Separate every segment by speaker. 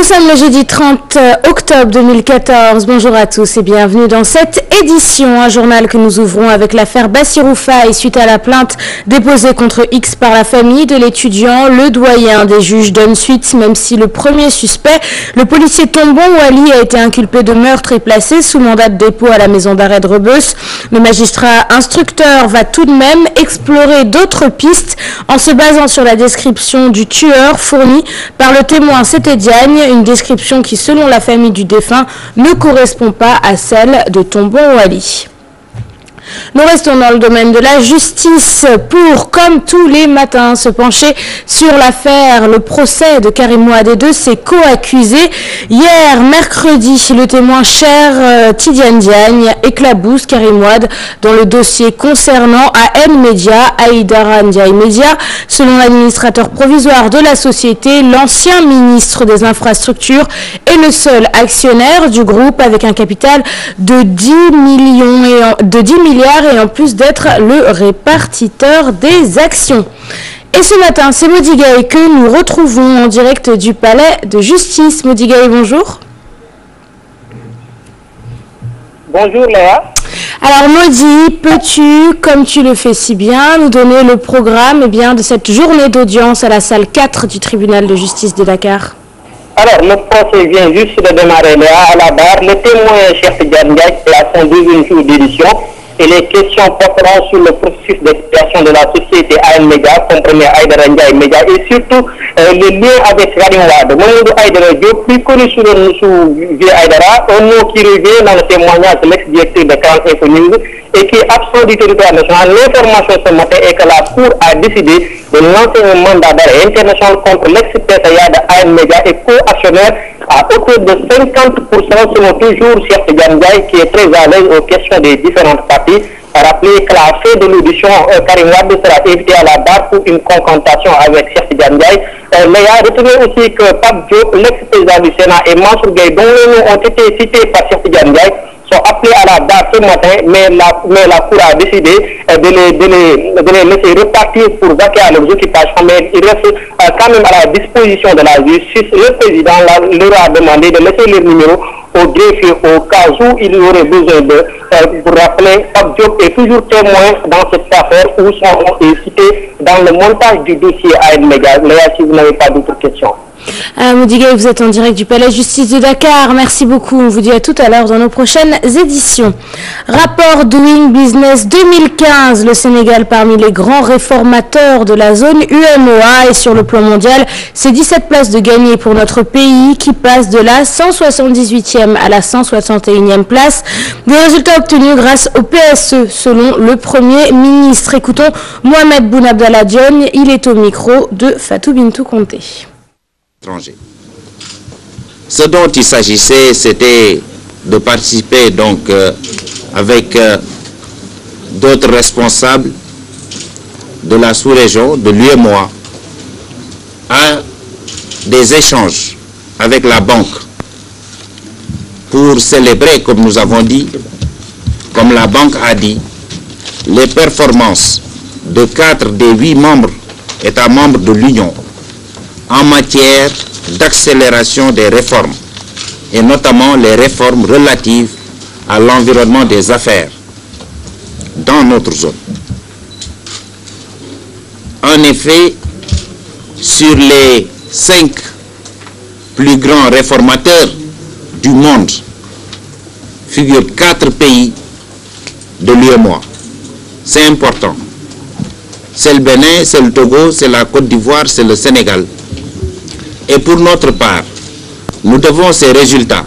Speaker 1: Nous sommes le jeudi 30 octobre 2014. Bonjour à tous et bienvenue dans cette édition. Un journal que nous ouvrons avec l'affaire Bassirou Faye suite à la plainte déposée contre X par la famille de l'étudiant. Le doyen des juges donne suite, même si le premier suspect, le policier Tombon Wali, a été inculpé de meurtre et placé sous mandat de dépôt à la maison d'arrêt de Rebeuss. Le magistrat instructeur va tout de même explorer d'autres pistes en se basant sur la description du tueur fournie par le témoin Sété Diagne, une description qui, selon la famille du défunt, ne correspond pas à celle de Tombon Wali. Nous restons dans le domaine de la justice pour, comme tous les matins, se pencher sur l'affaire, le procès de Karim Ouad et de ses co-accusés. Hier, mercredi, le témoin cher Tidiane Diagne éclabousse Karim Ouad dans le dossier concernant AN Media, Aïdara Ndiaye Media. Selon l'administrateur provisoire de la société, l'ancien ministre des Infrastructures est le seul actionnaire du groupe avec un capital de 10 milliards et en plus d'être le répartiteur des actions. Et ce matin, c'est Modi Gaye que nous retrouvons en direct du palais de justice. Modi Gaye, bonjour.
Speaker 2: Bonjour Léa.
Speaker 1: Alors Modi, peux-tu, comme tu le fais si bien, nous donner le programme de cette journée d'audience à la salle 4 du tribunal de justice de Dakar?
Speaker 2: Alors, le procès vient juste de démarrer Léa à la barre. Le témoin chef Tidiane Diagne est à son deuxième jour d'édition. Et les questions porteront sur le processus d'expiation de la société AN Media, comprenant Aïdara Ndiaye Media, et surtout le lien avec Karim Ouad. Mamadou Aïdara Diop, plus connu sous Vieux Aïdara, un nom qui revient dans le témoignage de l'ex-directeur de 40 News et qui est absent du territoire national. L'information ce matin est que la Cour a décidé de lancer un mandat d'arrêt international contre l'ex-PSA de AN Media et co-actionnaire à hauteur de 50%, selon toujours Cheikh Tidiane Diaye, qui est très à l'aise aux questions des différentes parties, a rappelé qu'à la fin de l'audition, Karim Ouad sera invité à la barre pour une confrontation avec Cheikh Tidiane Diaye. Léa, retenez aussi que Pape Diop, l'ex-président du Sénat, et Mansour Gueye, dont les noms ont été cités par Cheikh Tidiane Diaye, sont appelés à la barre ce matin, mais la Cour a décidé de les laisser repartir pour vaquer à leurs occupations, mais ils restent quand même à la disposition de la justice. Le président leur a demandé de laisser leur numéro au greffier au cas où il aurait besoin de. Pour rappeler, Pape Diop est toujours témoin dans cette affaire où son nom est cité dans le montage du dossier AN Media. Léa, si vous n'avez pas d'autres questions.
Speaker 1: Modi Gaye, vous êtes en direct du Palais de Justice de Dakar. Merci beaucoup. On vous dit à tout à l'heure dans nos prochaines éditions. Rapport Doing Business 2015. Le Sénégal parmi les grands réformateurs de la zone UEMOA et sur le plan mondial, c'est 17 places de gagné pour notre pays qui passe de la 178e à la 161e place. Des résultats obtenus grâce au PSE selon le Premier ministre. Écoutons Mohamed Boun Abdallah Dionne. Il est au micro de Fatou Bintou Conté.
Speaker 3: Ce dont il s'agissait, c'était de participer donc avec d'autres responsables de la sous-région, de l'UEMOA, à des échanges avec la banque pour célébrer, comme nous avons dit, comme la banque a dit, les performances de 4 des 8 États membres de l'Union en matière d'accélération des réformes, et notamment les réformes relatives à l'environnement des affaires dans notre zone. En effet, sur les 5 plus grands réformateurs du monde, figurent 4 pays de l'UEMOA. C'est important. C'est le Bénin, c'est le Togo, c'est la Côte d'Ivoire, c'est le Sénégal. Et pour notre part, nous devons ces résultats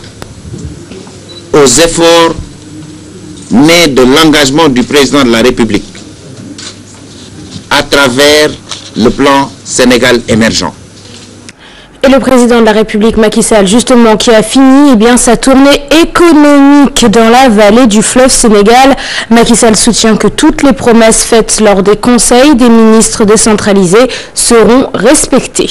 Speaker 3: aux efforts nés de l'engagement du président de la République à travers le plan Sénégal émergent.
Speaker 1: Et le président de la République, Macky Sall, justement, qui a fini sa tournée économique dans la vallée du fleuve Sénégal. Macky Sall soutient que toutes les promesses faites lors des conseils des ministres décentralisés seront respectées.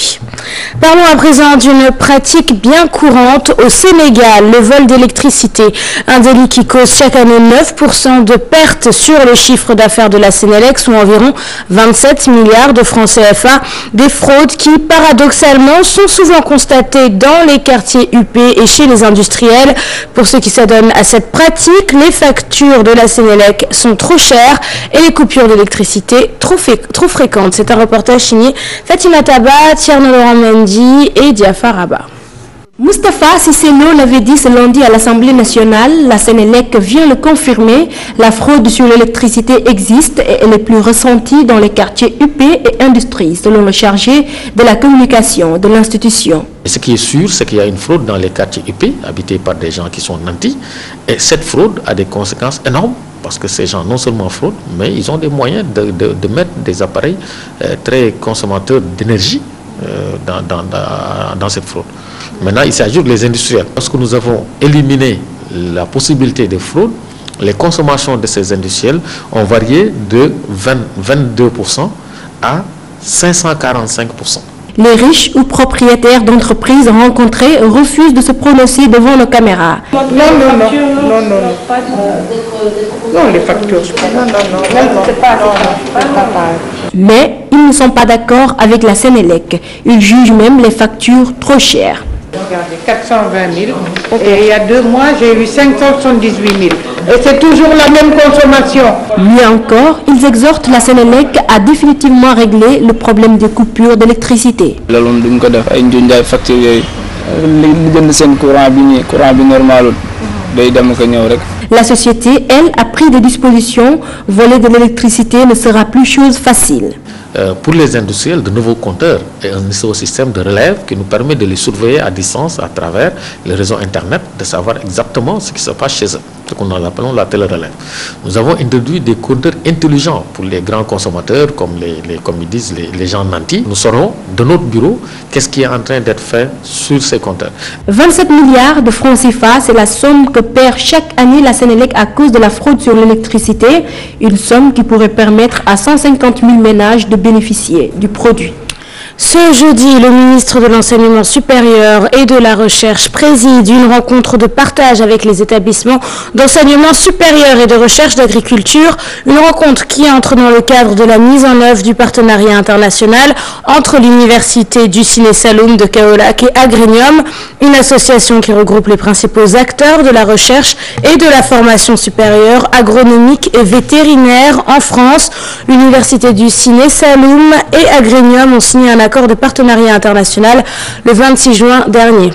Speaker 1: Parlons à présent d'une pratique bien courante au Sénégal, le vol d'électricité. Un délit qui cause chaque année 9% de pertes sur le chiffre d'affaires de la Sénélec, soit environ 27 milliards de francs CFA. Des fraudes qui, paradoxalement, sont souvent souvent constatée dans les quartiers UP et chez les industriels. Pour ceux qui s'adonnent à cette pratique, les factures de la Sénélec sont trop chères et les coupures d'électricité trop fréquentes. C'est un reportage signé Fatima Taba, Tierno Laurent Mendy et Diafar Abba.
Speaker 4: Moustapha Cissé-Lo l'avait dit ce lundi à l'Assemblée nationale, la Sénélec vient le confirmer, la fraude sur l'électricité existe et elle est plus ressentie dans les quartiers UP et industries, selon le chargé de la communication de l'institution.
Speaker 5: Ce qui est sûr, c'est qu'il y a une fraude dans les quartiers UP, habités par des gens qui sont nantis, et cette fraude a des conséquences énormes, parce que ces gens non seulement fraudent, mais ils ont des moyens de mettre des appareils très consommateurs d'énergie dans cette fraude. Maintenant, il s'agit des industriels. Lorsque nous avons éliminé la possibilité de fraude, les consommations de ces industriels ont varié de 22% à 545%.
Speaker 4: Les riches ou propriétaires d'entreprises rencontrées refusent de se prononcer devant nos caméras.
Speaker 6: Non, les factures,
Speaker 4: Mais ils ne sont pas d'accord avec la Sénélec. Ils jugent même les factures trop chères.
Speaker 6: Regardez, 420 000. Et il y a 2 mois, j'ai eu 578 000. Et c'est toujours la même consommation.
Speaker 4: Mieux encore, ils exhortent la Sénélec à définitivement régler le problème des coupures d'électricité. La société, elle, a pris des dispositions. Voler de l'électricité ne sera plus chose facile.
Speaker 5: Pour les industriels, de nouveaux compteurs et un système de relève qui nous permet de les surveiller à distance à travers les réseaux Internet, de savoir exactement ce qui se passe chez eux, ce qu'on appelle la télérelève. Nous avons introduit des compteurs intelligents pour les grands consommateurs, comme ils disent les gens nantis. Nous saurons de notre bureau qu'est-ce qui est en train d'être fait sur ces compteurs.
Speaker 4: 27 milliards de francs CFA, c'est la somme que perd chaque année la Sénélec à cause de la fraude sur l'électricité. Une somme qui pourrait permettre à 150 000 ménages de bénéficier du produit.
Speaker 1: Ce jeudi, le ministre de l'Enseignement supérieur et de la Recherche préside une rencontre de partage avec les établissements d'enseignement supérieur et de recherche d'agriculture. Une rencontre qui entre dans le cadre de la mise en œuvre du partenariat international entre l'université du Ciné Saloum de Kaolack et Agrinium, une association qui regroupe les principaux acteurs de la recherche et de la formation supérieure agronomique et vétérinaire en France. L'université du Ciné Saloum et Agrinium ont signé un accord de partenariat international le 26 juin dernier.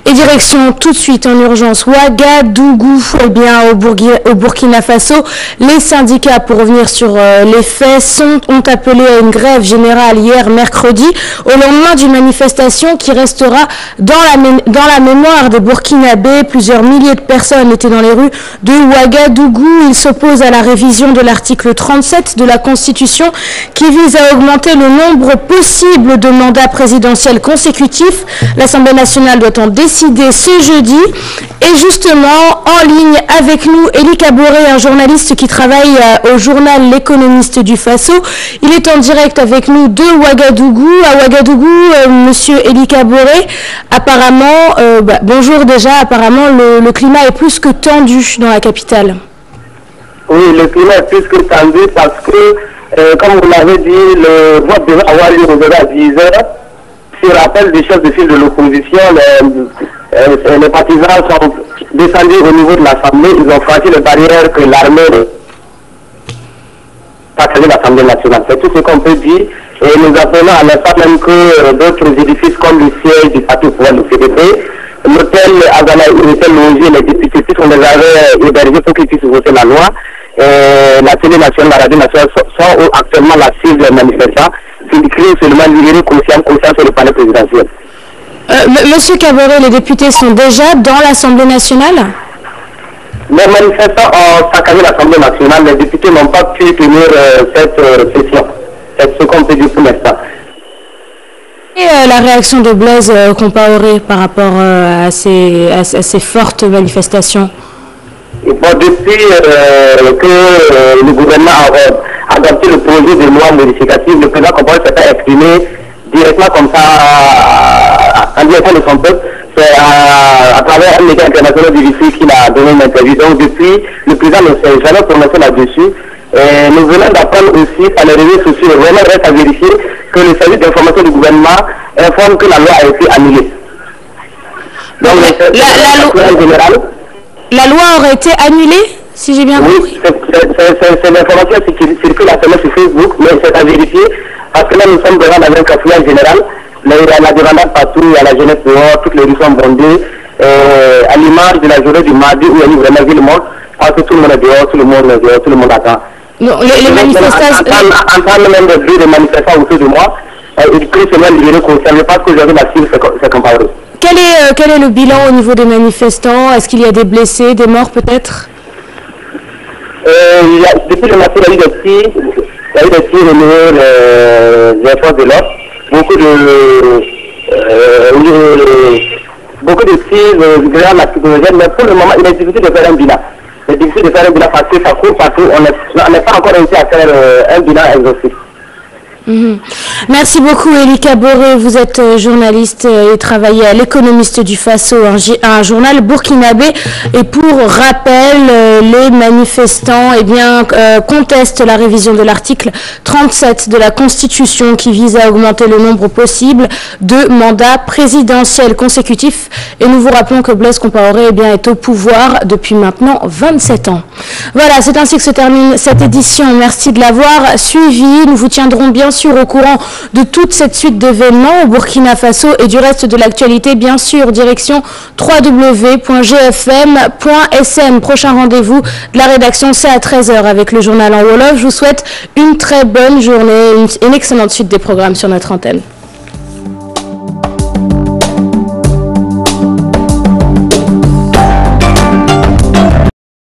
Speaker 1: Et direction tout de suite en urgence Ouagadougou, au Burkina Faso. Les syndicats, pour revenir sur les faits, ont appelé à une grève générale hier mercredi, au lendemain d'une manifestation qui restera dans la mémoire des Burkinabés. Plusieurs milliers de personnes étaient dans les rues de Ouagadougou. Ils s'opposent à la révision de l'article 37 de la Constitution qui vise à augmenter le nombre possible de mandats présidentiels consécutifs. L'Assemblée nationale doit en décider ce jeudi. Et justement, en ligne avec nous, Elie Kaboré, un journaliste qui travaille au journal L'Économiste du Faso. Il est en direct avec nous de Ouagadougou. À Ouagadougou, monsieur Elie Kaboré, apparemment, bonjour déjà, apparemment le climat est plus que tendu dans la capitale.
Speaker 2: Oui, le climat est plus que tendu parce que, comme vous l'avez dit, le vote devait avoir lieu aujourd'hui à 10h. Sur l'appel du chef de file de l'opposition, les partisans sont descendus au niveau de l'Assemblée. Ils ont franchi les barrières que l'armée partageait l'Assemblée nationale. C'est tout ce qu'on peut dire. Et nous appelons à l'instant même que d'autres édifices comme le siège du parti au pouvoir, le CDP, l'hôtel Agana, l'hôtel logé, les députés qui sont déjà hébergés pour qu'ils puissent voter la loi. La télé nationale, la radio nationale sont actuellement la cible des manifestants. Qui crient seulement libérer conscience sur le palais présidentiel.
Speaker 1: Monsieur Kaboré, les députés sont déjà dans l'Assemblée nationale?
Speaker 2: Les manifestants ont saccagé l'Assemblée nationale. Les députés n'ont pas pu tenir cette session. C'est ce qu'on peut dire pour l'instant.
Speaker 1: Et la réaction de Blaise Compaoré par rapport à ces fortes manifestations?
Speaker 2: Bon, depuis que le gouvernement a adopté le projet de loi modificative, le président Compaoré s'est pas exprimé directement comme ça, en direction de son peuple. C'est à travers un média international du lycée qu'il a donné une interview. Donc depuis, le président ne s'est jamais prononcé là-dessus. Nous venons d'apprendre aussi par les réseaux sociaux, vraiment reste à vérifier que le service d'information du gouvernement informe que la loi a été annulée. Donc,
Speaker 1: la loi aurait été annulée, si j'ai bien compris.
Speaker 2: Oui, c'est l'information qui circule actuellement sur Facebook, mais c'est à vérifier, parce que là nous sommes devant dans un cafouillage général, la débandade partout, il y a la jeunesse dehors, toutes les rues sont bondées, à l'image de la journée du mardi où il y a eu vraiment vu le monde, parce que tout le monde est dehors, tout le monde est dehors, tout le monde attend.
Speaker 1: Non, les manifestations...
Speaker 2: Entendre même des bruits de manifestants autour de moi, ils crient seulement libérer concernés parce que j'avais la cible, c'est comparé.
Speaker 1: Quel est le bilan au niveau des manifestants? Est-ce qu'il y a des blessés, des morts peut-être?
Speaker 2: Depuis le matin, il y a eu des tirs, relevés des forces de l'ordre. Beaucoup de tirs grands lacrymogènes, mais pour le moment, il est difficile de faire un bilan. C'est difficile de faire un bilan parce que ça court partout. On n'a pas encore réussi à faire un bilan exhaustif.
Speaker 1: Merci beaucoup Elika Boré, vous êtes journaliste et travaillez à l'Économiste du Faso, un journal burkinabé. Et pour rappel, les manifestants contestent la révision de l'article 37 de la Constitution qui vise à augmenter le nombre possible de mandats présidentiels consécutifs. Et nous vous rappelons que Blaise Compaoré est au pouvoir depuis maintenant 27 ans. Voilà, c'est ainsi que se termine cette édition. Merci de l'avoir suivi. Nous vous tiendrons bien sûr au courant de toute cette suite d'événements au Burkina Faso et du reste de l'actualité, bien sûr, direction www.gfm.sm. Prochain rendez-vous de la rédaction, c'est à 13h avec le journal en Wolof. Je vous souhaite une très bonne journée, une excellente suite des programmes sur notre antenne.